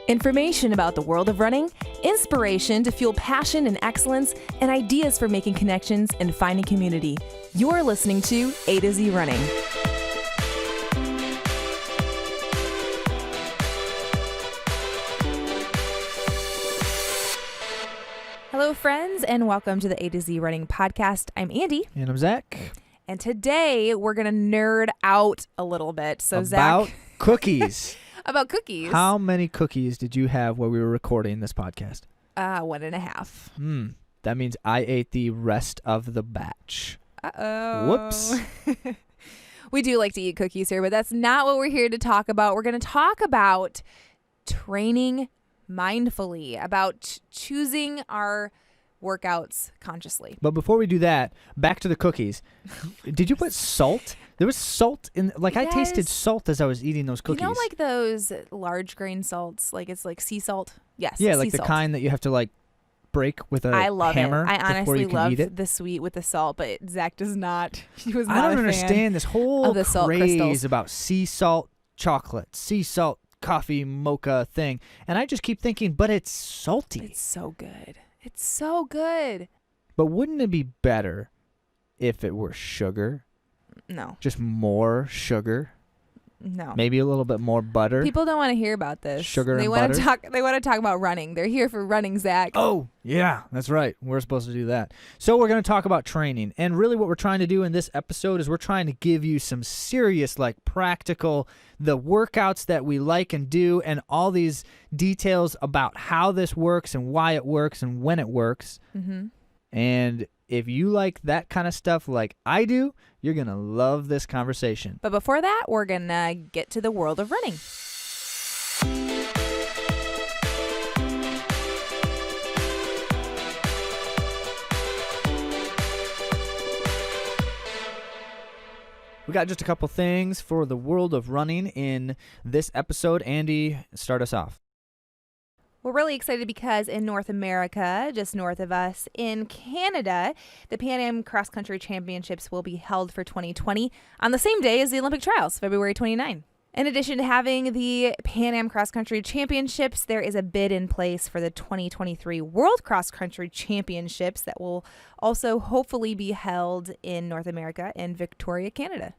Information about the world of running, inspiration to fuel passion and excellence, and ideas for making connections and finding community. You're listening to A to Z Running. Hello, friends, and welcome to the A to Z Running podcast. I'm Andy. And I'm Zach. And today we're going to nerd out a little bit. So about Zach, cookies. About cookies. How many cookies did you have while we were recording this podcast? 1.5. That means I ate the rest of the batch. Uh-oh. Whoops. We do like to eat cookies here, but that's not what we're here to talk about. We're going to talk about training mindfully, about choosing our workouts consciously. But before we do that, back to the cookies. Did you put salt? There was salt in, Yes. I tasted salt as I was eating those cookies. You know, like those large grain salts, like it's like sea salt? Yes. Yeah, sea like the salt. kind that you have to like break with a I love hammer it. I before honestly you can love eat it. the sweet with the salt, but Zach does not. He was not I don't a fan understand this whole of the salt craze crystals. about sea salt chocolate, sea salt coffee mocha thing. And I just keep thinking, but it's salty. It's so good. It's so good. But wouldn't it be better if it were sugar? No. Just more sugar? No. Maybe a little bit more butter? People don't want to hear about this. Sugar they and want butter? to talk. They want to talk about running. They're here for running, Zach. Oh, yeah, that's right. We're supposed to do that. So we're going to talk about training. And really what we're trying to do in this episode is we're trying to give you some serious, like practical, the workouts that we like and do, and all these details about how this works and why it works and when it works. Mm-hmm. And if you like that kind of stuff like I do, you're going to love this conversation. But before that, we're gonna get to the world of running. We got just a couple things for the world of running in this episode. Andy, start us off. We're really excited because in North America, just north of us, in Canada, the Pan Am Cross Country Championships will be held for 2020 on the same day as the Olympic Trials, February 29. In addition to having the Pan Am Cross Country Championships, there is a bid in place for the 2023 World Cross Country Championships that will also hopefully be held in North America in Victoria, Canada.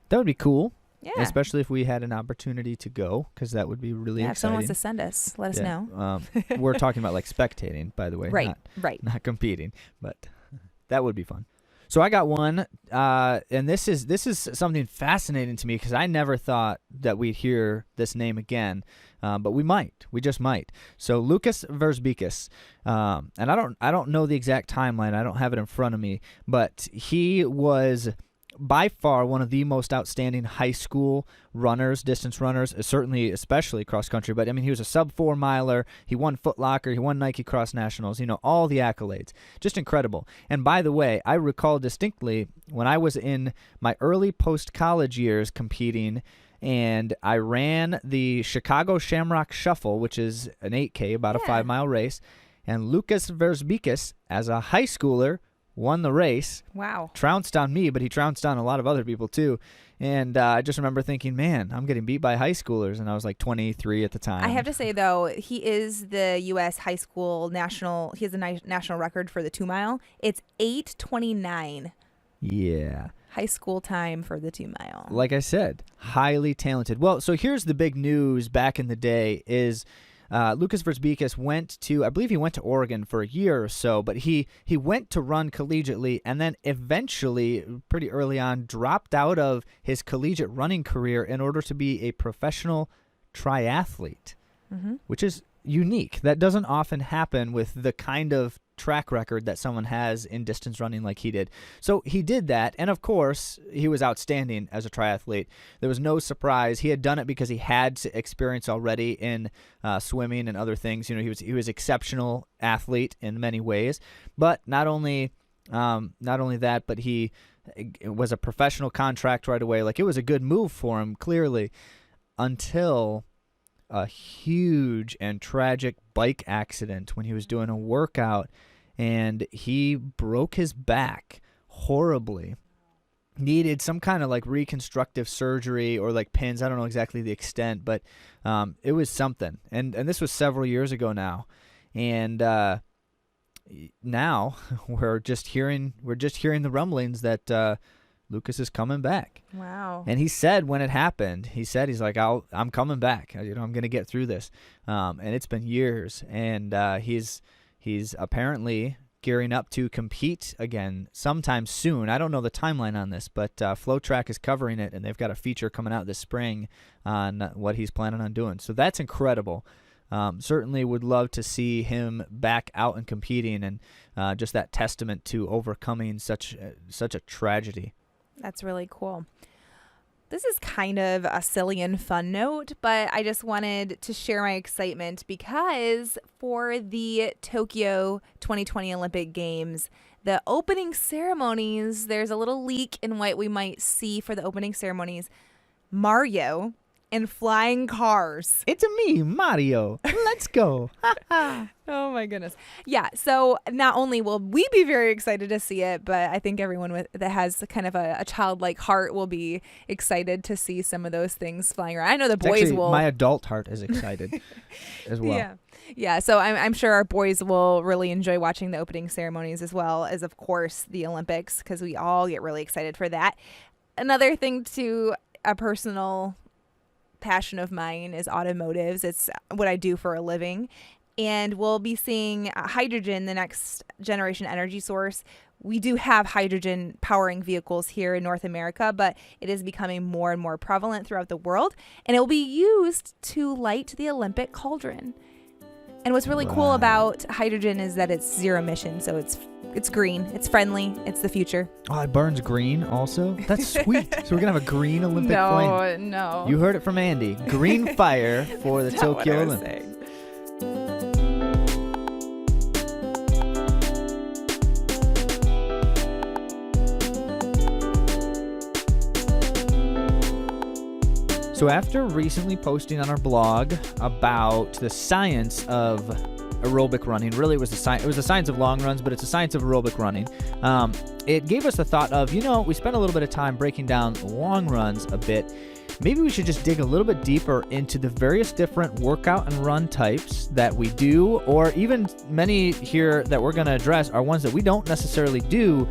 That would be cool. Yeah. Especially if we had an opportunity to go, because that would be really If someone exciting. wants to send us, let us know. We're talking about like spectating, by the way. Right, right. Not competing, but that would be fun. So I got one, and this is something fascinating to me because I never thought that we'd hear this name again, but we might. We just might. So Lukas Verzbickas, and I don't know the exact timeline. I don't have it in front of me, but he was by far one of the most outstanding high school runners, distance runners, certainly especially cross country. But I mean, he was a sub 4 miler. He won Foot Locker. He won Nike Cross Nationals. You know, all the accolades. Just incredible. And by the way, I recall distinctly when I was in my early post-college years competing, and I ran the Chicago Shamrock Shuffle, which is an 8K, about a 5-mile race. And Lukas Verzbickas, as a high schooler, won the race. Wow. Trounced on me, but he trounced on a lot of other people too. And I just remember thinking, man, I'm getting beat by high schoolers. And I was like 23 at the time. I have to say, though, he is the U.S. high school national. He has a national record for the 2-mile. It's 8:29. Yeah. High school time for the 2-mile. Like I said, highly talented. Well, so here's the big news back in the day is Lukas Verzbickas went to, I believe he went to Oregon for a year or so, but he went to run collegiately and then eventually, pretty early on, dropped out of his collegiate running career in order to be a professional triathlete, which is unique. That doesn't often happen with the kind of track record that someone has in distance running like he did. So he did that, and of course, he was outstanding as a triathlete. There was no surprise. He had done it because he had experience already in swimming and other things. You know, he was exceptional athlete in many ways. But not only that, but he was a professional contract right away. Like, it was a good move for him, clearly, until a huge and tragic bike accident when he was doing a workout, and he broke his back horribly. needed some kind of like reconstructive surgery or like pins. I don't know exactly the extent, but it was something. And this was several years ago now. And now we're just hearing the rumblings that Lucas is coming back. Wow. And he said when it happened, he's like, I'm coming back. I'm going to get through this. And it's been years, and he's apparently gearing up to compete again sometime soon. I don't know the timeline on this, but FloTrack is covering it, and they've got a feature coming out this spring on what he's planning on doing. So that's incredible. Certainly would love to see him back out and competing, and just that testament to overcoming such a tragedy. That's really cool. This is kind of a silly and fun note, but I just wanted to share my excitement because for the Tokyo 2020 Olympic Games, the opening ceremonies, there's a little leak in what we might see for the opening ceremonies. Mario and flying cars. It's me, Mario. Let's go. Oh my goodness. Yeah. So not only will we be very excited to see it, but I think everyone that has kind of a childlike heart will be excited to see some of those things flying around. I know the boys will. My adult heart is excited as well. Yeah. Yeah. So I'm sure our boys will really enjoy watching the opening ceremonies as well as, of course, the Olympics, because we all get really excited for that. Another thing to a personal passion of mine is automotives. It's what I do for a living. And we'll be seeing hydrogen, the next generation energy source. We do have hydrogen powering vehicles here in North America, but it is becoming more and more prevalent throughout the world. And it will be used to light the Olympic cauldron. And what's really cool about hydrogen is that it's zero emission. So it's green, it's friendly, it's the future. Oh, it burns green also? That's sweet. So we're going to have a green Olympic flame. No. You heard it from Andy. Green fire for the Tokyo Olympics. So after recently posting on our blog about the science of aerobic running, really it was the science of long runs, but it's a science of aerobic running. It gave us the thought of, we spent a little bit of time breaking down long runs a bit. Maybe we should just dig a little bit deeper into the various different workout and run types that we do, or even many here that we're going to address are ones that we don't necessarily do,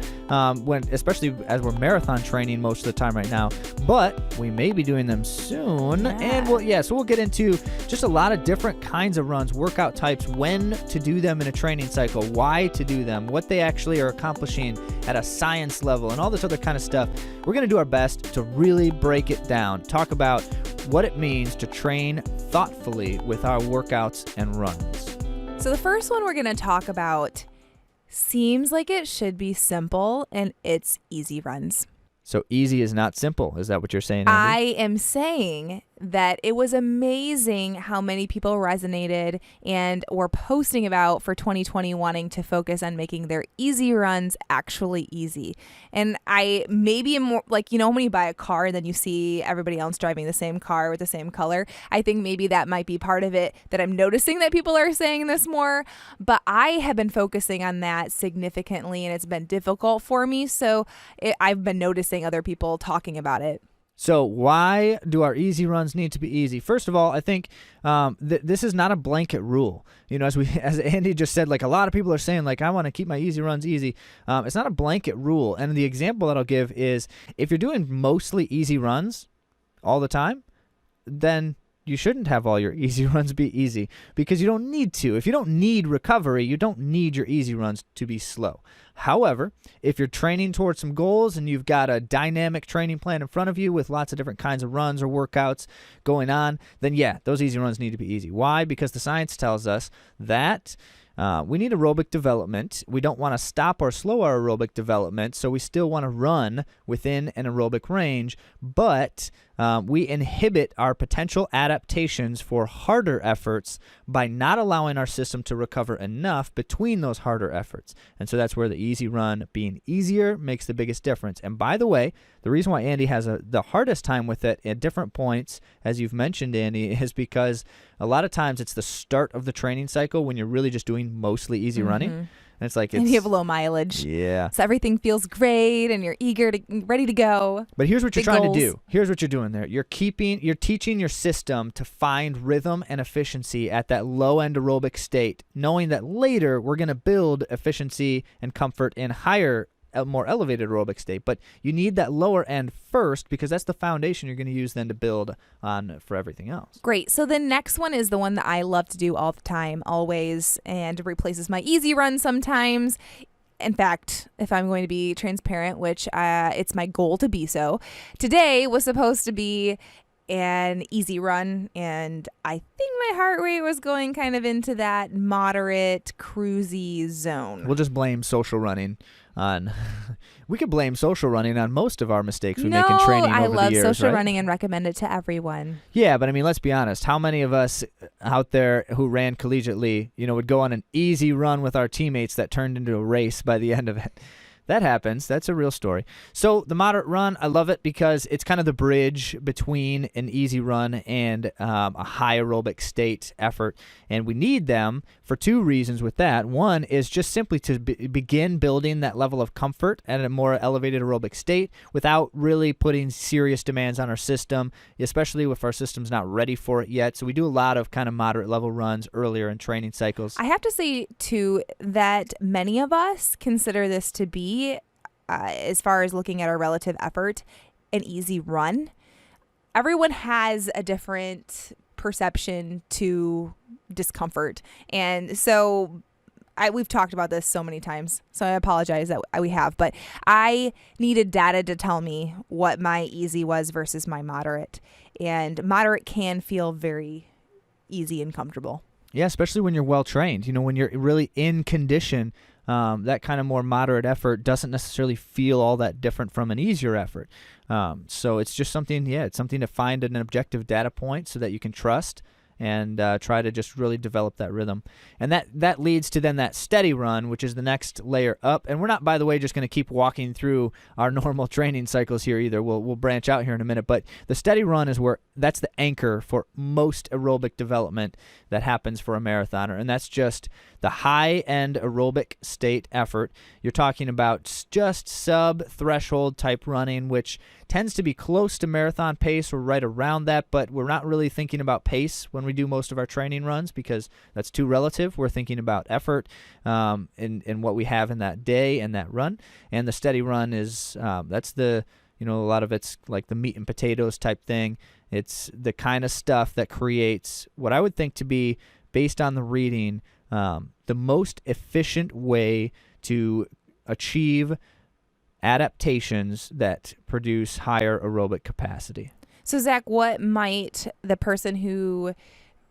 especially as we're marathon training most of the time right now, but we may be doing them soon. Yeah. And so we'll get into just a lot of different kinds of runs, workout types, when to do them in a training cycle, why to do them, what they actually are accomplishing at a science level, and all this other kind of stuff. We're going to do our best to really break it down, talk about what it means to train thoughtfully with our workouts and runs. So the first one we're going to talk about seems like it should be simple, and it's easy runs. So easy is not simple. Is that what you're saying, Andy? I am saying that it was amazing how many people resonated and were posting about for 2020 wanting to focus on making their easy runs actually easy. And I maybe am more like, when you buy a car and then you see everybody else driving the same car with the same color, I think maybe that might be part of it, that I'm noticing that people are saying this more. But I have been focusing on that significantly, and it's been difficult for me. So I've been noticing other people talking about it. So why do our easy runs need to be easy? First of all, I think this is not a blanket rule. As Andy just said, like a lot of people are saying, like, I want to keep my easy runs easy. It's not a blanket rule. And the example that I'll give is if you're doing mostly easy runs all the time, then you shouldn't have all your easy runs be easy, because you don't need to. If you don't need recovery, you don't need your easy runs to be slow. However, if you're training towards some goals and you've got a dynamic training plan in front of you with lots of different kinds of runs or workouts going on, then yeah, those easy runs need to be easy. Why? Because the science tells us that we need aerobic development. We don't want to stop or slow our aerobic development, so we still want to run within an aerobic range, but we inhibit our potential adaptations for harder efforts by not allowing our system to recover enough between those harder efforts. And so that's where the easy run being easier makes the biggest difference. And by the way, the reason why Andy has the hardest time with it at different points, as you've mentioned, Andy, is because a lot of times it's the start of the training cycle when you're really just doing mostly easy running. And it's like and you have low mileage. Yeah. So everything feels great and you're ready to go. But here's what you're Big trying goals. to do. Here's what you're doing there. You're teaching your system to find rhythm and efficiency at that low end aerobic state, knowing that later we're going to build efficiency and comfort in higher, more elevated aerobic state. But you need that lower end first because that's the foundation you're going to use then to build on for everything else. Great. So the next one is the one that I love to do all the time, always, and replaces my easy run sometimes. In fact, if I'm going to be transparent, which it's my goal to be so, today was supposed to be an easy run, and I think my heart rate was going kind of into that moderate cruisy zone. We'll just blame social running on we could blame social running on most of our mistakes we make in training over the years. I love social right? running and recommend it to everyone. Yeah, but I mean, let's be honest. How many of us out there who ran collegiately, would go on an easy run with our teammates that turned into a race by the end of it? That happens. That's a real story. So the moderate run, I love it because it's kind of the bridge between an easy run and a high aerobic state effort. And we need them for two reasons with that. One is just simply to begin building that level of comfort at a more elevated aerobic state without really putting serious demands on our system, especially if our system's not ready for it yet. So we do a lot of kind of moderate level runs earlier in training cycles. I have to say, too, that many of us consider this to be, as far as looking at our relative effort, an easy run. Everyone has a different perception to discomfort. And so we've talked about this so many times, so I apologize that we have, but I needed data to tell me what my easy was versus my moderate. And moderate can feel very easy and comfortable. Yeah, especially when you're well trained. When you're really in condition, that kind of more moderate effort doesn't necessarily feel all that different from an easier effort. So it's just something, it's something to find an objective data point so that you can trust and try to just really develop that rhythm. And that leads to then that steady run, which is the next layer up. And we're not, by the way, just going to keep walking through our normal training cycles here either. We'll branch out here in a minute. But the steady run is that's the anchor for most aerobic development that happens for a marathoner. And that's just the high-end aerobic state effort. You're talking about just sub-threshold type running, which tends to be close to marathon pace or right around that, but we're not really thinking about pace when we do most of our training runs because that's too relative. We're thinking about effort in what we have in that day and that run. And the steady run is that's the, a lot of it's like the meat and potatoes type thing. It's the kind of stuff that creates what I would think to be, based on the reading, the most efficient way to achieve adaptations that produce higher aerobic capacity. So, Zach, what might the person who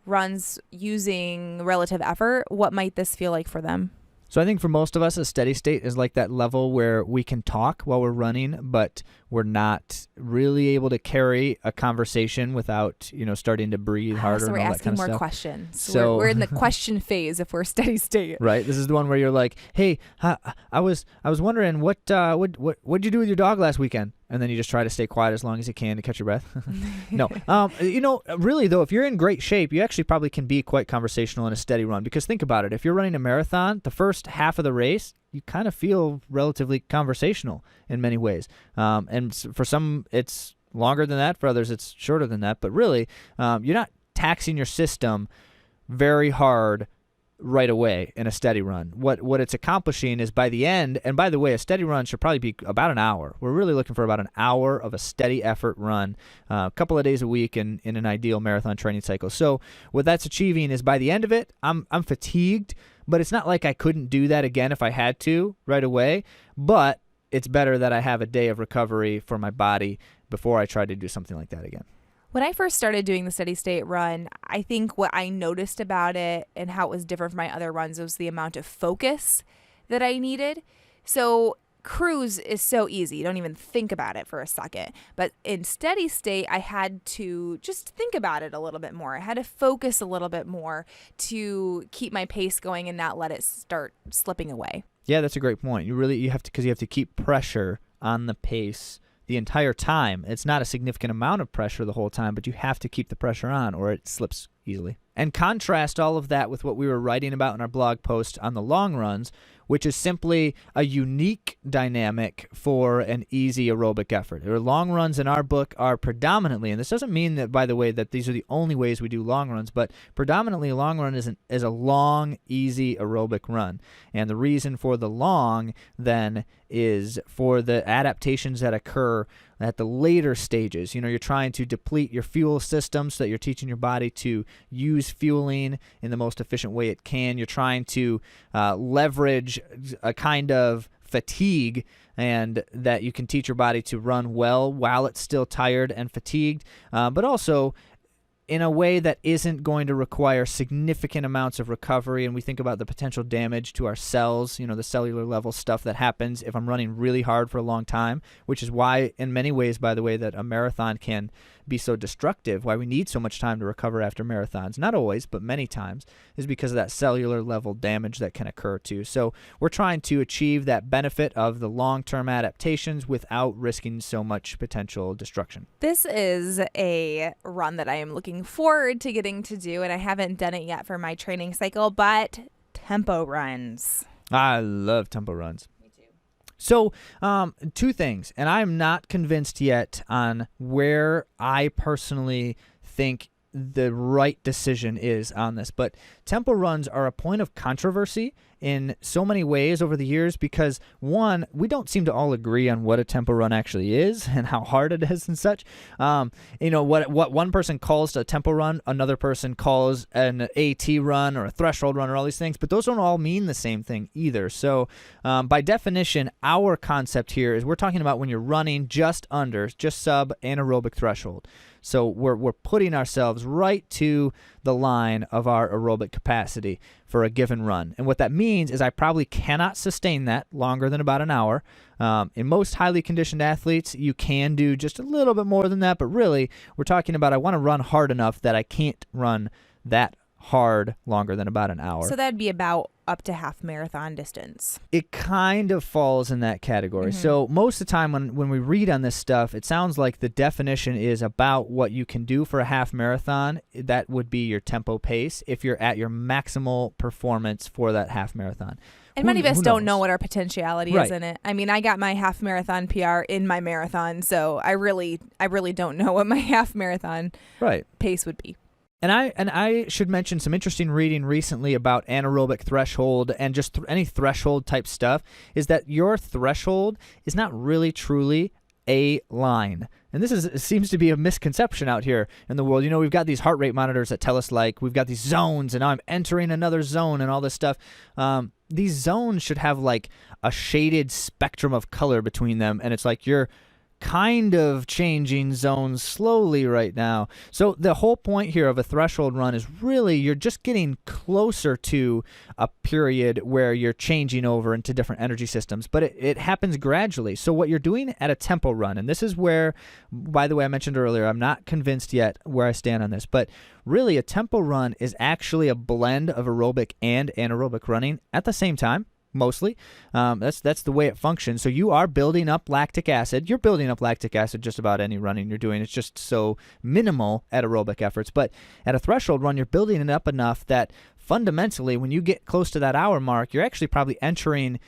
runs using relative effort, what might this feel like for them? So I think for most of us, a steady state is like that level where we can talk while we're running, but we're not really able to carry a conversation without, starting to breathe harder. So we're and all asking that kind more of stuff. questions. So we're in the question phase if we're steady state. Right. This is the one where you're like, "Hey, I was wondering what'd you do with your dog last weekend?" And then you just try to stay quiet as long as you can to catch your breath. No. Really, though, if you're in great shape, you actually probably can be quite conversational in a steady run. Because think about it. If you're running a marathon, the first half of the race, you kind of feel relatively conversational in many ways. And for some, it's longer than that. For others, it's shorter than that. But really, you're not taxing your system very hard right away in a steady run. What it's accomplishing is by the end, and by the way, a steady run should probably be about an hour. We're really looking for about an hour of a steady effort run, a couple of days a week in an ideal marathon training cycle. So what that's achieving is by the end of it, I'm fatigued, but it's not like I couldn't do that again if I had to right away, but it's better that I have a day of recovery for my body before I try to do something like that again. When I first started doing the steady state run, I think what I noticed about it and how it was different from my other runs was the amount of focus that I needed. So cruise is so easy. You don't even think about it for a second. But in steady state, I had to just think about it a little bit more. I had to focus a little bit more to keep my pace going and not let it start slipping away. Yeah, that's a great point. You have to, because you have to keep pressure on the pace the entire time. It's not a significant amount of pressure the whole time, but you have to keep the pressure on or it slips easily. And contrast all of that with what we were writing about in our blog post on the long runs, which is simply a unique dynamic for an easy aerobic effort. Long runs in our book are predominantly, and this doesn't mean that, by the way, that these are the only ways we do long runs, but predominantly a long run is a long, easy aerobic run. And the reason for the long, then, is for the adaptations that occur at the later stages. You're trying to deplete your fuel system so that you're teaching your body to use fueling in the most efficient way it can. You're trying to leverage a kind of fatigue, and that you can teach your body to run well while it's still tired and fatigued, but also in a way that isn't going to require significant amounts of recovery. And we think about the potential damage to our cells, the cellular level stuff that happens if I'm running really hard for a long time, which is why, in many ways, by the way, that a marathon can be so destructive, why we need so much time to recover after marathons. Not always, but many times, is because of that cellular level damage that can occur too. So we're trying to achieve that benefit of the long-term adaptations without risking so much potential destruction. This is a run that I am looking forward to getting to do, and I haven't done it yet for my training cycle, but tempo runs. I love tempo runs. So, two things, and I'm not convinced yet on where I personally think the right decision is on this, but tempo runs are a point of controversy in so many ways over the years because, one, we don't seem to all agree on what a tempo run actually is and how hard it is and such. What one person calls a tempo run, another person calls an AT run or a threshold run or all these things, but those don't all mean the same thing either. So by definition, our concept here is we're talking about when you're running just sub anaerobic threshold. So we're putting ourselves right to the line of our aerobic capacity for a given run. And what that means is I probably cannot sustain that longer than about an hour. In most highly conditioned athletes, you can do just a little bit more than that, but really we're talking about I want to run hard enough that I can't run that hard longer than about an hour. So that'd be about up to half marathon distance. It kind of falls in that category. Mm-hmm. So most of the time when we read on this stuff, it sounds like the definition is about what you can do for a half marathon. That would be your tempo pace if you're at your maximal performance for that half marathon. And many of us don't know what our potentiality Right. is in it. I mean, I got my half marathon PR in my marathon, so I really don't know what my half marathon pace would be. And I should mention some interesting reading recently about anaerobic threshold and just any threshold type stuff is that your threshold is not really truly a line. And this seems to be a misconception out here in the world. We've got these heart rate monitors that tell us we've got these zones and now I'm entering another zone and all this stuff. These zones should have a shaded spectrum of color between them, and it's like you're kind of changing zones slowly right now. So the whole point here of a threshold run is really you're just getting closer to a period where you're changing over into different energy systems, but it happens gradually. So what you're doing at a tempo run, and this is where, by the way, I mentioned earlier, I'm not convinced yet where I stand on this, but really a tempo run is actually a blend of aerobic and anaerobic running at the same time. Mostly. That's the way it functions. So you are building up lactic acid. You're building up lactic acid just about any running you're doing. It's just so minimal at aerobic efforts. But at a threshold run, you're building it up enough that fundamentally, when you get close to that hour mark, you're actually probably entering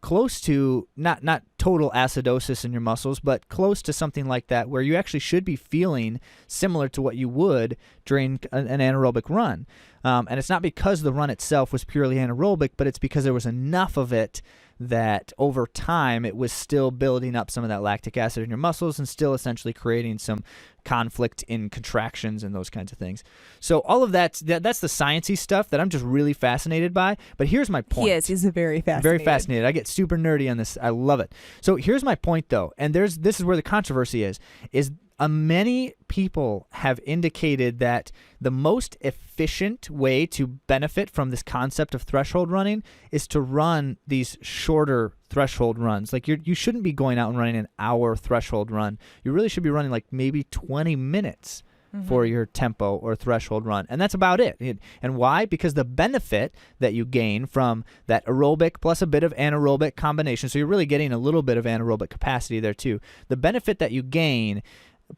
close to, not total acidosis in your muscles, but close to something like that, where you actually should be feeling similar to what you would during an anaerobic run. And it's not because the run itself was purely anaerobic, but it's because there was enough of it that over time it was still building up some of that lactic acid in your muscles and still essentially creating some conflict in contractions and those kinds of things. So all of that's the sciencey stuff that I'm just really fascinated by. But here's my point. He's very fascinated. Very fascinated. I get super nerdy on this. I love it. So here's my point, though, and this is where the controversy is many people have indicated that the most efficient way to benefit from this concept of threshold running is to run these shorter threshold runs. You shouldn't be going out and running an hour threshold run. You really should be running maybe 20 minutes for your tempo or threshold run. And that's about it. And why? Because the benefit that you gain from that aerobic plus a bit of anaerobic combination, so you're really getting a little bit of anaerobic capacity there too. The benefit that you gain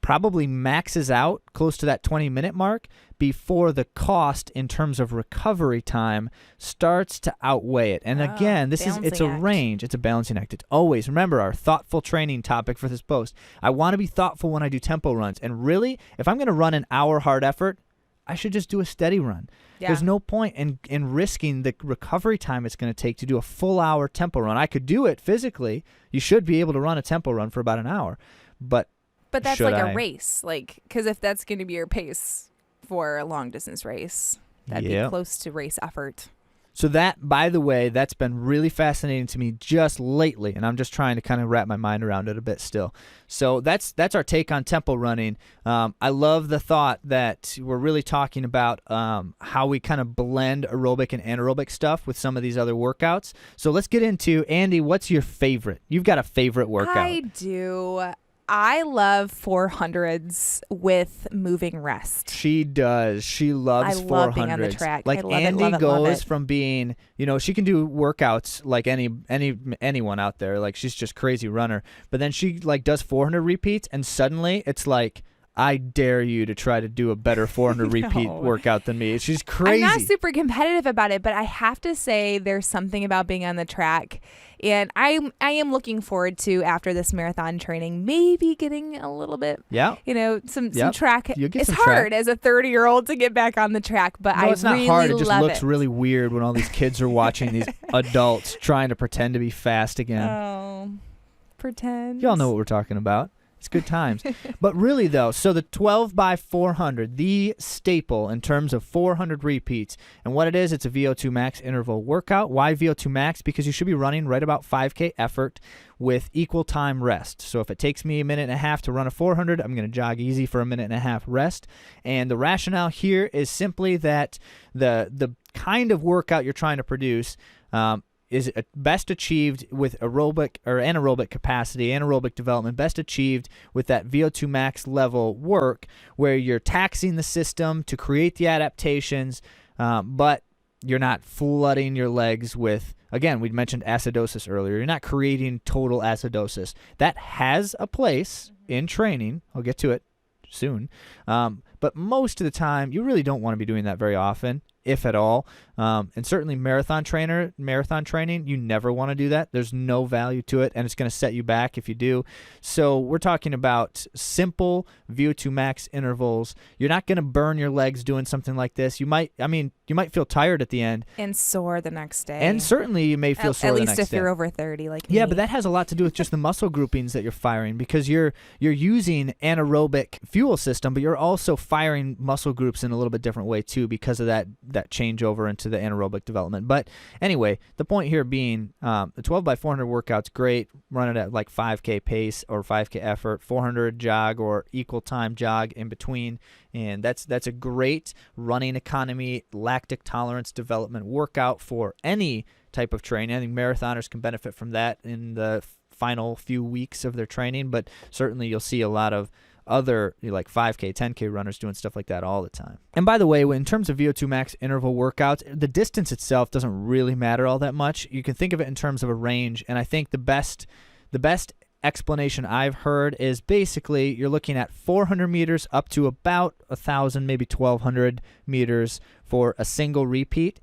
probably maxes out close to that 20-minute mark before the cost in terms of recovery time starts to outweigh it. And again, it's a range. It's a balancing act. It's always, remember, our thoughtful training topic for this post. I want to be thoughtful when I do tempo runs. And really, if I'm going to run an hour hard effort, I should just do a steady run. Yeah. There's no point in risking the recovery time it's going to take to do a full hour tempo run. I could do it physically. You should be able to run a tempo run for about an hour. But that's like a race, because if that's going to be your pace for a long distance race, that'd be close to race effort. So that, by the way, that's been really fascinating to me just lately, and I'm just trying to kind of wrap my mind around it a bit still. So that's our take on tempo running. I love the thought that we're really talking about how we kind of blend aerobic and anaerobic stuff with some of these other workouts. So let's get into, Andy, what's your favorite? You've got a favorite workout. I do. I love 400s with moving rest. She does. She loves 400s. I love being on the track. Like I love Andy it, goes from being, she can do workouts like anyone out there. Like she's just crazy runner. But then she does 400 repeats, and suddenly it's like, I dare you to try to do a better 400 repeat workout than me. She's crazy. I'm not super competitive about it, but I have to say there's something about being on the track. And I am looking forward to, after this marathon training, maybe getting a little bit, some track. It's hard as a 30-year-old to get back on the track, but I really love it. It's not hard. It just looks really weird when all these kids are watching these adults trying to pretend to be fast again. Oh, pretend. Y'all know what we're talking about. It's good times. But really, though, so the 12 by 400, the staple in terms of 400 repeats. And what it is, it's a VO2 max interval workout. Why VO2 max? Because you should be running right about 5K effort with equal time rest. So if it takes me a minute and a half to run a 400, I'm going to jog easy for a minute and a half rest. And the rationale here is simply that the kind of workout you're trying to produce is best achieved with aerobic or anaerobic capacity, anaerobic development, best achieved with that VO2 max level work where you're taxing the system to create the adaptations, but you're not flooding your legs with, again, we mentioned acidosis earlier. You're not creating total acidosis. That has a place in training. I'll get to it soon. But most of the time, you really don't want to be doing that very often, if at all. And certainly marathon training, you never want to do that. There's no value to it, and it's going to set you back if you do. So we're talking about simple VO2 max intervals. You're not going to burn your legs doing something like this. You might feel tired at the end. And sore the next day. And certainly you may feel sore the next day. At least if you're over 30 like me. Yeah, me. but that has a lot to do with just the muscle groupings that you're firing, because you're using anaerobic fuel system, but you're also firing muscle groups in a little bit different way too because of that changeover into the anaerobic development. But anyway, the point here being the 12 by 400 workout's great. Run it at like 5K pace or 5K effort, 400 jog or equal time jog in between. And that's a great running economy, lactic tolerance development workout for any type of training. I think marathoners can benefit from that in the final few weeks of their training, but certainly you'll see a lot of other like 5K, 10K runners doing stuff like that all the time. And by the way, in terms of VO2 max interval workouts, the distance itself doesn't really matter all that much. You can think of it in terms of a range, and I think the best explanation I've heard is basically you're looking at 400 meters up to about 1,000, maybe 1,200 meters for a single repeat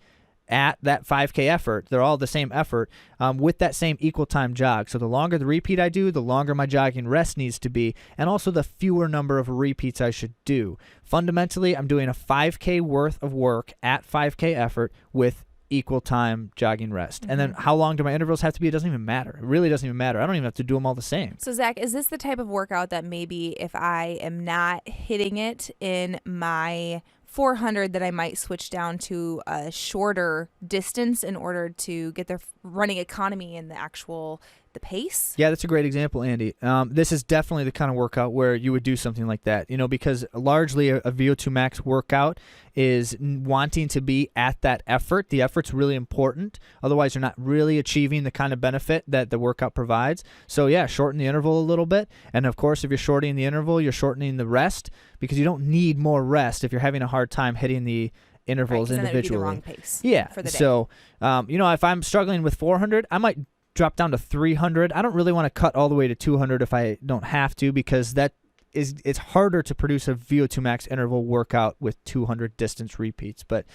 at that 5K effort. They're all the same effort with that same equal time jog. So the longer the repeat I do, the longer my jogging rest needs to be, and also the fewer number of repeats I should do. Fundamentally, I'm doing a 5K worth of work at 5K effort with equal time jogging rest. And then how long do my intervals have to be? It doesn't even matter. It really doesn't even matter. I don't even have to do them all the same. So Zach, is this the type of workout that maybe if I am not hitting it in my 400 that I might switch down to a shorter distance in order to get their running economy and the pace? Yeah, that's a great example, Andy. This is definitely the kind of workout where you would do something like that, because largely a VO2 max workout is wanting to be at that effort. The effort's really important. Otherwise, you're not really achieving the kind of benefit that the workout provides. So yeah, shorten the interval a little bit. And of course, if you're shortening the interval, you're shortening the rest because you don't need more rest if you're having a hard time hitting the intervals individually. That would be the wrong pace. Yeah. For the day. So, if I'm struggling with 400, I might drop down to 300. I don't really want to cut all the way to 200 if I don't have to, because that it's harder to produce a VO2 max interval workout with 200 distance repeats, but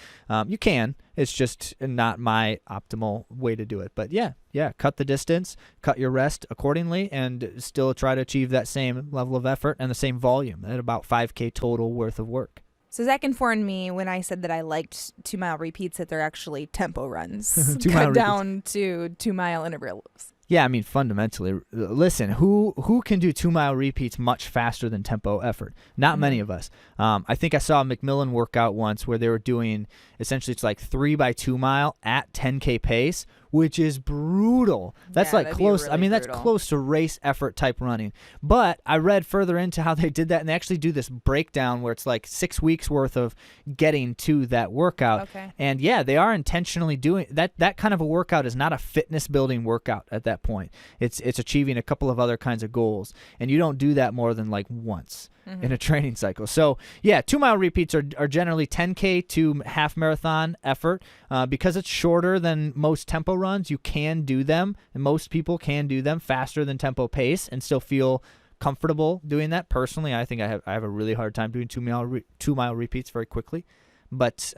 you can. It's just not my optimal way to do it. But yeah, cut the distance, cut your rest accordingly, and still try to achieve that same level of effort and the same volume at about 5K total worth of work. So Zach informed me when I said that I liked 2 mile repeats that they're actually tempo runs, 2 mile cut down to 2 mile intervals. Yeah, I mean, fundamentally, listen, who can do 2 mile repeats much faster than tempo effort? Not many of us. I think I saw a McMillan workout once where they were doing, essentially it's like 3 by 2 mile at 10K pace, which is brutal. That's like close. Really I mean, brutal. that's close to race effort type running. But I read further into how they did that, and they actually do this breakdown where it's like 6 weeks worth of getting to that workout. Okay. And yeah, they are intentionally doing that. That kind of a workout is not a fitness building workout at that point. It's achieving a couple of other kinds of goals, and you don't do that more than like once in a training cycle. So yeah, 2 mile repeats are generally 10K to half marathon effort. Because it's shorter than most tempo runs, you can do them, and most people can do them faster than tempo pace and still feel comfortable doing that. Personally, I think I have a really hard time doing 2 mile repeats very quickly. But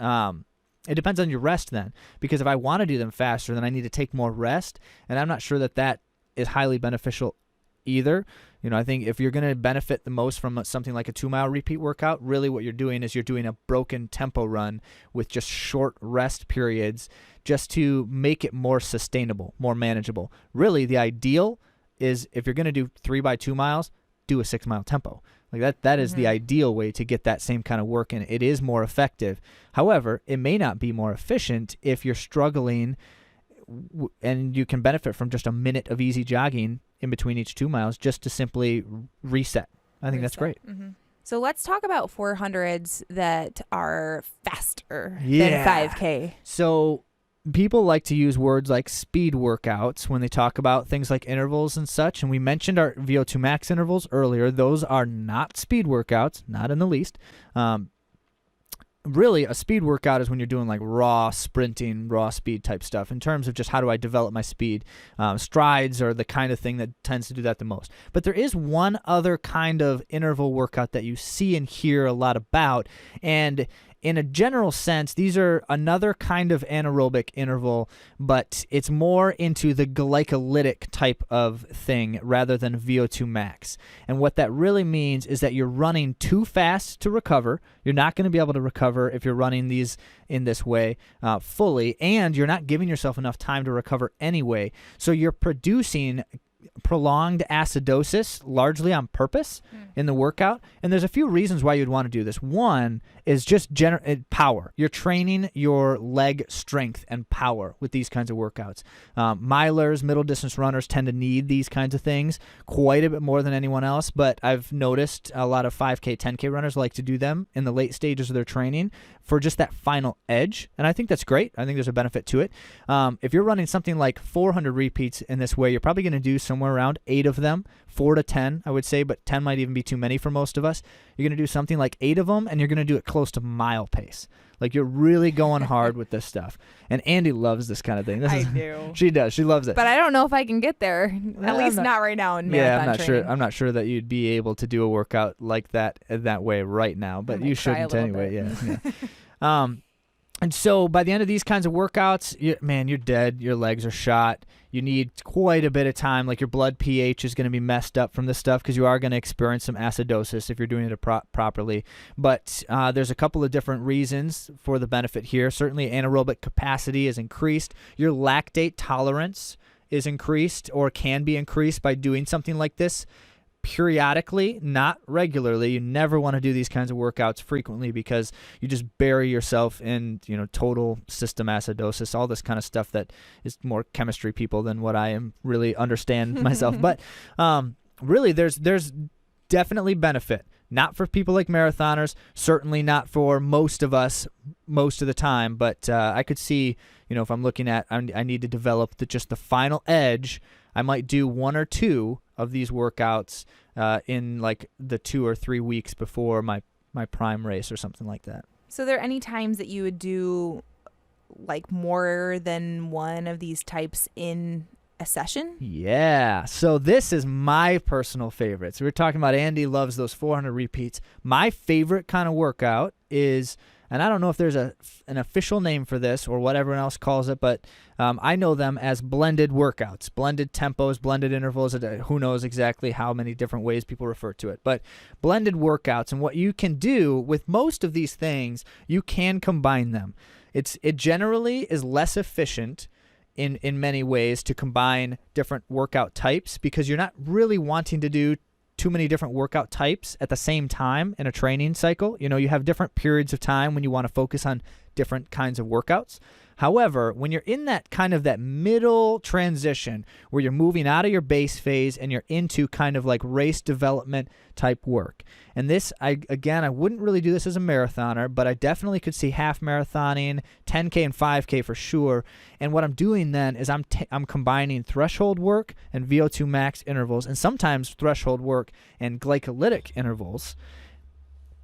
it depends on your rest then, because if I want to do them faster, then I need to take more rest, and I'm not sure that is highly beneficial either. I think if you're going to benefit the most from something like a 2 mile repeat workout, really what you're doing is you're doing a broken tempo run with just short rest periods just to make it more sustainable, more manageable. Really, the ideal is if you're going to do 3 by 2 miles, do a 6 mile tempo. Like that is the ideal way to get that same kind of work in. It is more effective. However, it may not be more efficient if you're struggling, and you can benefit from just a minute of easy jogging in between each 2 miles just to simply reset. I think that's great. So let's talk about 400s that are faster than Yeah. 5K. So people like to use words like speed workouts when they talk about things like intervals and such. And we mentioned our VO2 max intervals earlier. Those are not speed workouts, not in the least. Really, a speed workout is when you're doing like raw sprinting, raw speed type stuff in terms of just how do I develop my speed. Strides are the kind of thing that tends to do that the most. But there is one other kind of interval workout that you see and hear a lot about, and in a general sense, these are another kind of anaerobic interval, but it's more into the glycolytic type of thing rather than VO2 max. And what that really means is that you're running too fast to recover. You're not going to be able to recover if you're running these in this way fully, and you're not giving yourself enough time to recover anyway. So you're producing prolonged acidosis largely on purpose in the workout, and there's a few reasons why you'd want to do this. One is just power. You're training your leg strength and power with these kinds of workouts. Milers, middle distance runners tend to need these kinds of things quite a bit more than anyone else, but I've noticed a lot of 5K, 10K runners like to do them in the late stages of their training for just that final edge, and I think that's great. I think there's a benefit to it. If you're running something like 400 repeats in this way, you're probably going to do somewhere around 8 of them, 4 to 10, I would say, but 10 might even be too many for most of us. You're going to do something like 8 of them, and you're going to do it close to mile pace. Like, you're really going hard with this stuff. And Andy loves this kind of thing. I do. She does. She loves it. But I don't know if I can get there. At least not right now in marathon training. I'm not sure that you'd be able to do a workout like that way right now, but you shouldn't anyway. Yeah. And so by the end of these kinds of workouts, you're dead. Your legs are shot. You need quite a bit of time. Like, your blood pH is going to be messed up from this stuff because you are going to experience some acidosis if you're doing it properly. But there's a couple of different reasons for the benefit here. Certainly, anaerobic capacity is increased. Your lactate tolerance is increased or can be increased by doing something like this periodically, not regularly. You never want to do these kinds of workouts frequently because you just bury yourself in, total system acidosis, all this kind of stuff that is more chemistry people than what I am really understand myself. But really, there's definitely benefit. Not for people like marathoners, certainly not for most of us most of the time, but I could see, if I'm looking at, I need to develop just the final edge, I might do 1 or 2 of these workouts in like the 2 or 3 weeks before my prime race or something like that. So are there any times that you would do like more than one of these types in a session? Yeah. So this is my personal favorite. So we're talking about Andy loves those 400 repeats. My favorite kind of workout is, and I don't know if there's an official name for this or what everyone else calls it, but I know them as blended workouts, blended tempos, blended intervals. Who knows exactly how many different ways people refer to it, but blended workouts. And what you can do with most of these things, you can combine them. It generally is less efficient in many ways to combine different workout types because you're not really wanting to do too many different workout types at the same time in a training cycle. You have different periods of time when you want to focus on different kinds of workouts. However, when you're in that kind of that middle transition where you're moving out of your base phase and you're into kind of like race development type work. And this, I wouldn't really do this as a marathoner, but I definitely could see half marathoning, 10K and 5K for sure. And what I'm doing then is I'm combining threshold work and VO2 max intervals, and sometimes threshold work and glycolytic intervals.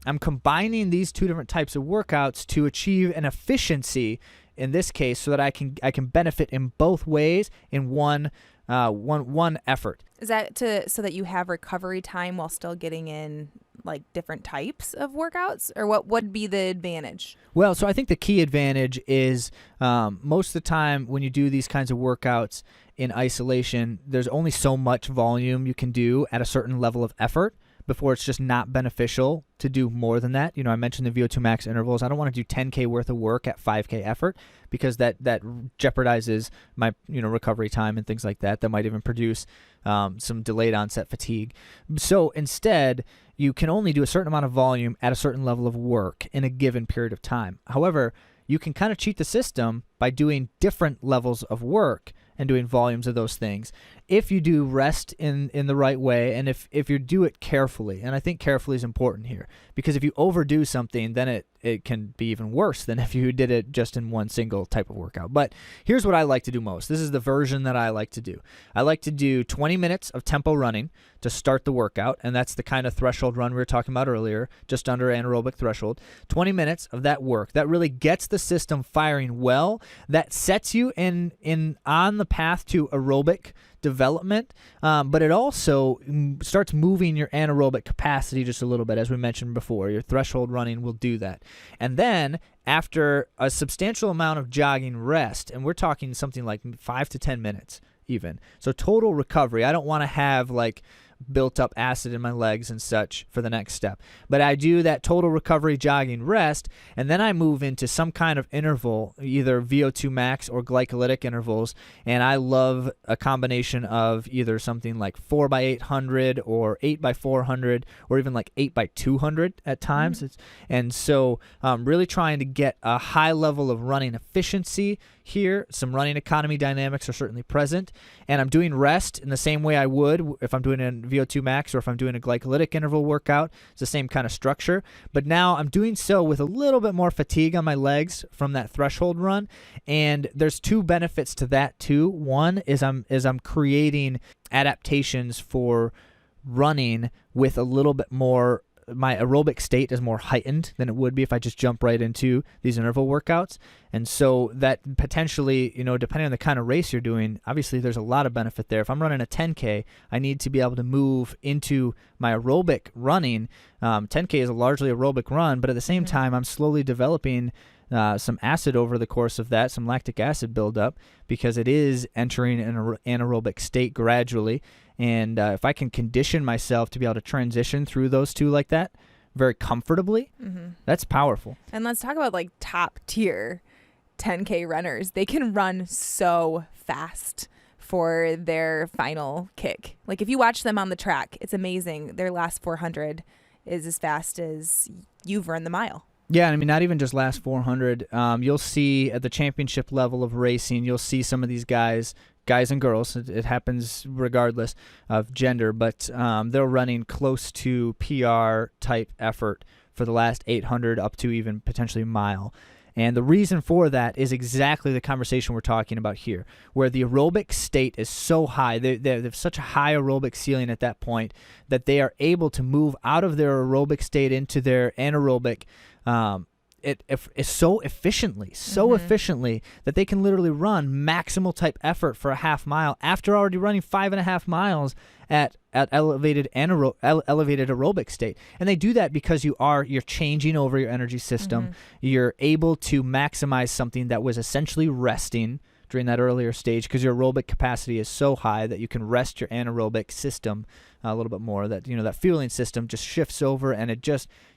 I'm combining these two different types of workouts to achieve an efficiency in this case so that I can benefit in both ways in one effort. Is that so that you have recovery time while still getting in like different types of workouts, or what would be the advantage? Well, so I think the key advantage is most of the time when you do these kinds of workouts in isolation, there's only so much volume you can do at a certain level of effort before it's just not beneficial to do more than that. I mentioned the VO2 max intervals. I don't want to do 10K worth of work at 5K effort because that jeopardizes my recovery time and things like that. That might even produce some delayed onset fatigue. So instead, you can only do a certain amount of volume at a certain level of work in a given period of time. However, you can kind of cheat the system by doing different levels of work and doing volumes of those things if you do rest in the right way and if you do it carefully. And I think carefully is important here because if you overdo something, then it can be even worse than if you did it just in one single type of workout. But here's what I like to do most. This is the version that I like to do. I like to do 20 minutes of tempo running to start the workout, and that's the kind of threshold run we were talking about earlier, just under anaerobic threshold. 20 minutes of that work that really gets the system firing well, that sets you on the path to aerobic development, but it also starts moving your anaerobic capacity just a little bit, as we mentioned before. Your threshold running will do that. And then after a substantial amount of jogging rest, and we're talking something like 5 to 10 minutes even, so total recovery. I don't want to have like built up acid in my legs and such for the next step. But I do that total recovery jogging rest, and then I move into some kind of interval, either VO2 max or glycolytic intervals, and I love a combination of either something like 4x800 or 8x400 or even like 8x200 at times. And so really trying to get a high level of running efficiency here. Some running economy dynamics are certainly present, and I'm doing rest in the same way I would if I'm doing a VO2 max or if I'm doing a glycolytic interval workout. It's the same kind of structure, but now I'm doing so with a little bit more fatigue on my legs from that threshold run, and there's two benefits to that too. One is I'm creating adaptations for running with a little bit more. My aerobic state is more heightened than it would be if I just jump right into these interval workouts. And so that potentially, depending on the kind of race you're doing, obviously there's a lot of benefit there. If I'm running a 10K, I need to be able to move into my aerobic running. 10K is a largely aerobic run, but at the same time, I'm slowly developing some acid over the course of that, some lactic acid buildup, because it is entering an anaerobic state gradually. And if I can condition myself to be able to transition through those two like that very comfortably, that's powerful. And let's talk about like top tier 10K runners. They can run so fast for their final kick. Like if you watch them on the track, it's amazing. Their last 400 is as fast as you've run the mile. Yeah, I mean, not even just last 400. You'll see at the championship level of racing, you'll see some of these guys and girls, it happens regardless of gender, but they're running close to PR type effort for the last 800 up to even potentially a mile. And the reason for that is exactly the conversation we're talking about here, where the aerobic state is so high. They have such a high aerobic ceiling at that point that they are able to move out of their aerobic state into their anaerobic it's so efficiently that they can literally run maximal type effort for a half mile after already running 5.5 miles at elevated aerobic state. And they do that because you're changing over your energy system. You're able to maximize something that was essentially resting during that earlier stage, because your aerobic capacity is so high that you can rest your anaerobic system a little bit more. That that fueling system just shifts over, and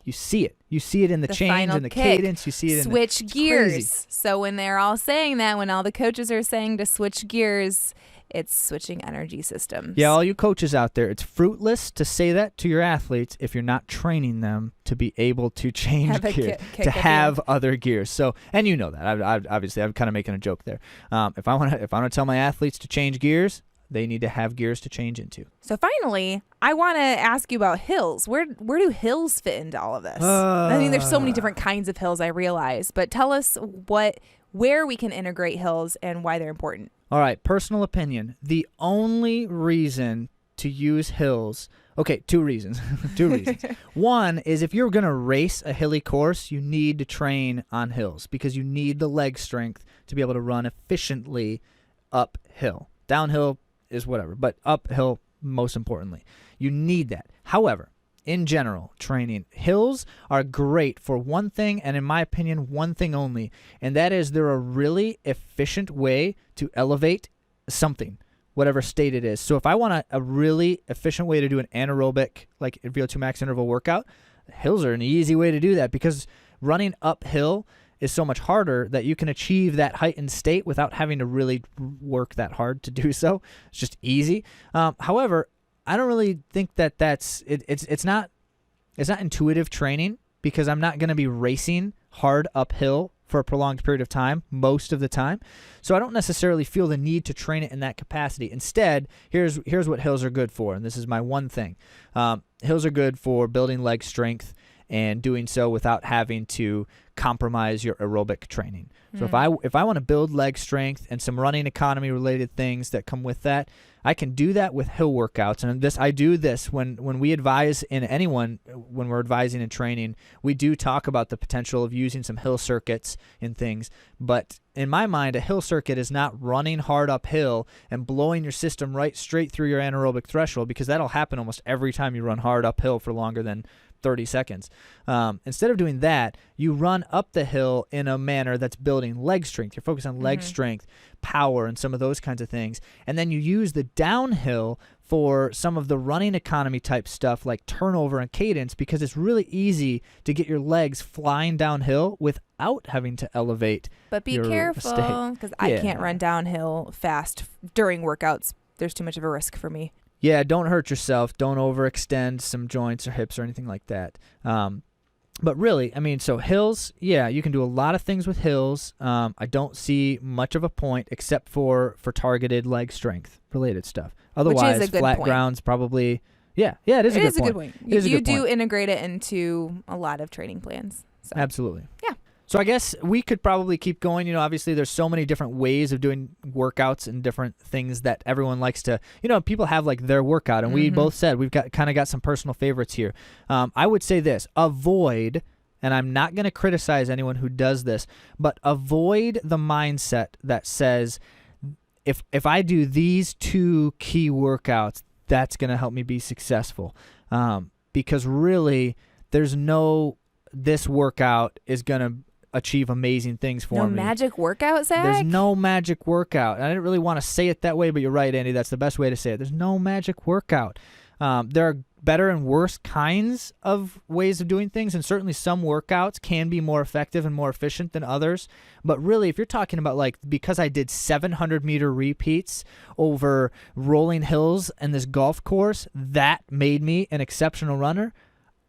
you see it in the change and the cadence. You see it switch gears. So when they're all saying that, when all the coaches are saying to switch gears, it's switching energy systems. Yeah, all you coaches out there, it's fruitless to say that to your athletes if you're not training them to be able to change gears, to have other gears. So, and you know that. Obviously, I'm kind of making a joke there. If I want to tell my athletes to change gears, they need to have gears to change into. So finally, I want to ask you about hills. Where do hills fit into all of this? I mean, there's so many different kinds of hills, I realize, but tell us where we can integrate hills and why they're important. All right, personal opinion. The only reason to use hills, okay, two reasons. One is if you're going to race a hilly course, you need to train on hills because you need the leg strength to be able to run efficiently uphill. Downhill is whatever, but uphill most importantly. You need that. However, in general, training, hills are great for one thing, and in my opinion, one thing only, and that is they're a really efficient way to elevate something, whatever state it is. So if I want a really efficient way to do an anaerobic, like VO2 max interval workout, hills are an easy way to do that because running uphill is so much harder that you can achieve that heightened state without having to really work that hard to do so. It's just easy. However, I don't really think it's not intuitive training because I'm not going to be racing hard uphill for a prolonged period of time most of the time. So I don't necessarily feel the need to train it in that capacity. Instead, here's what hills are good for, and this is my one thing. Hills are good for building leg strength and doing so without having to compromise your aerobic training. So if I want to build leg strength and some running economy related things that come with that, I can do that with hill workouts. And I do this when we advise when we're advising and training, we do talk about the potential of using some hill circuits and things. But in my mind, a hill circuit is not running hard uphill and blowing your system right straight through your anaerobic threshold, because that'll happen almost every time you run hard uphill for longer than 30 seconds. Instead of doing that, you run up the hill in a manner that's building leg strength. You're focused on leg strength, power, and some of those kinds of things. And then you use the downhill for some of the running economy type stuff like turnover and cadence, because it's really easy to get your legs flying downhill without having to elevate. But be careful, because I can't run downhill fast during workouts. There's too much of a risk for me. Yeah, don't hurt yourself. Don't overextend some joints or hips or anything like that. But really, I mean, so hills, yeah, you can do a lot of things with hills. I don't see much of a point except for targeted leg strength related stuff. Otherwise, flat grounds probably, yeah, it is a good point. You do integrate it into a lot of training plans. So. Absolutely. Yeah. So I guess we could probably keep going. Obviously there's so many different ways of doing workouts and different things that everyone likes to, people have like their workout, and we both said we've got some personal favorites here. I would say this, avoid, and I'm not going to criticize anyone who does this, but avoid the mindset that says, if I do these two key workouts, that's going to help me be successful. Because really this workout is going to achieve amazing things for me. No magic workout, Zach? There's no magic workout. And I didn't really want to say it that way, but you're right, Andy. That's the best way to say it. There's no magic workout. There are better and worse kinds of ways of doing things, and certainly some workouts can be more effective and more efficient than others. But really, if you're talking about because I did 700-meter repeats over rolling hills in this golf course, that made me an exceptional runner,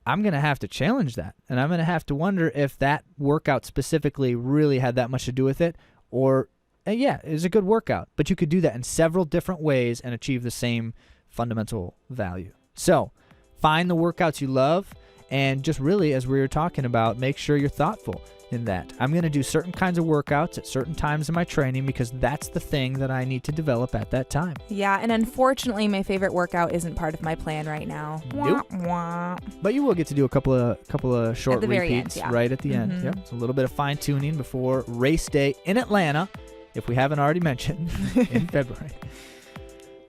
I'm going to have to challenge that, and I'm going to have to wonder if that workout specifically really had that much to do with it, or, it was a good workout, but you could do that in several different ways and achieve the same fundamental value. So find the workouts you love, and just really, as we were talking about, make sure you're thoughtful. in that I'm going to do certain kinds of workouts at certain times in my training because that's the thing that I need to develop at that time. Yeah, and unfortunately, my favorite workout isn't part of my plan right now. Nope. Wah, wah. But you will get to do a couple of short At the very repeats end, yeah. right at the end. Yep. It's a little bit of fine tuning before race day in Atlanta, if we haven't already mentioned, in February.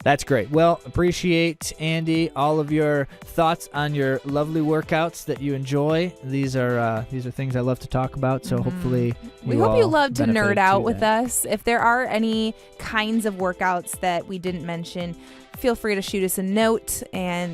That's great. Well, appreciate, Andy, all of your thoughts on your lovely workouts that you enjoy. These are things I love to talk about, so hopefully we hope you love to nerd out to with that. us. If there are any kinds of workouts that we didn't mention, feel free to shoot us a note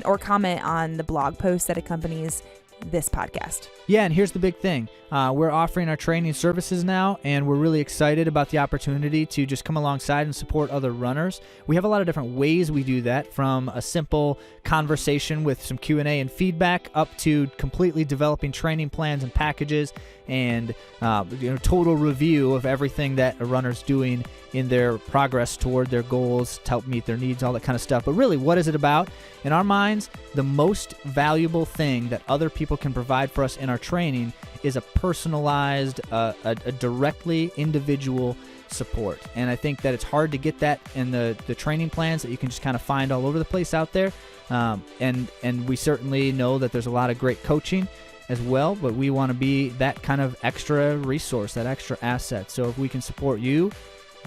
or comment on the blog post that accompanies this podcast. Yeah, and here's the big thing. We're offering our training services now, and we're really excited about the opportunity to just come alongside and support other runners. We have a lot of different ways we do that, from a simple conversation with some Q&A and feedback up to completely developing training plans and packages and total review of everything that a runner's doing in their progress toward their goals to help meet their needs, all that kind of stuff. But really, what is it about? In our minds, the most valuable thing that other people can provide for us in our training is a personalized, a directly individual support. And I think that it's hard to get that in the training plans that you can just kind of find all over the place out there. And we certainly know that there's a lot of great coaching as well, but we want to be that kind of extra resource, that extra asset. So if we can support you,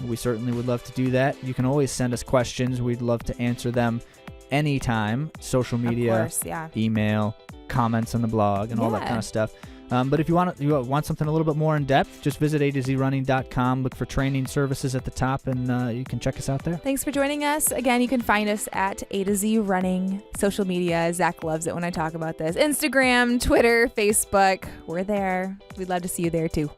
we certainly would love to do that. You can always send us questions. We'd love to answer them anytime. Social media, Of course, yeah. email, comments on the blog, and all that kind of stuff. But if you want something a little bit more in depth, just visit AtoZrunning.com. Look for training services at the top, and you can check us out there. Thanks for joining us. Again, you can find us at AtoZrunning. Social media, Zach loves it when I talk about this. Instagram, Twitter, Facebook. We're there. We'd love to see you there too.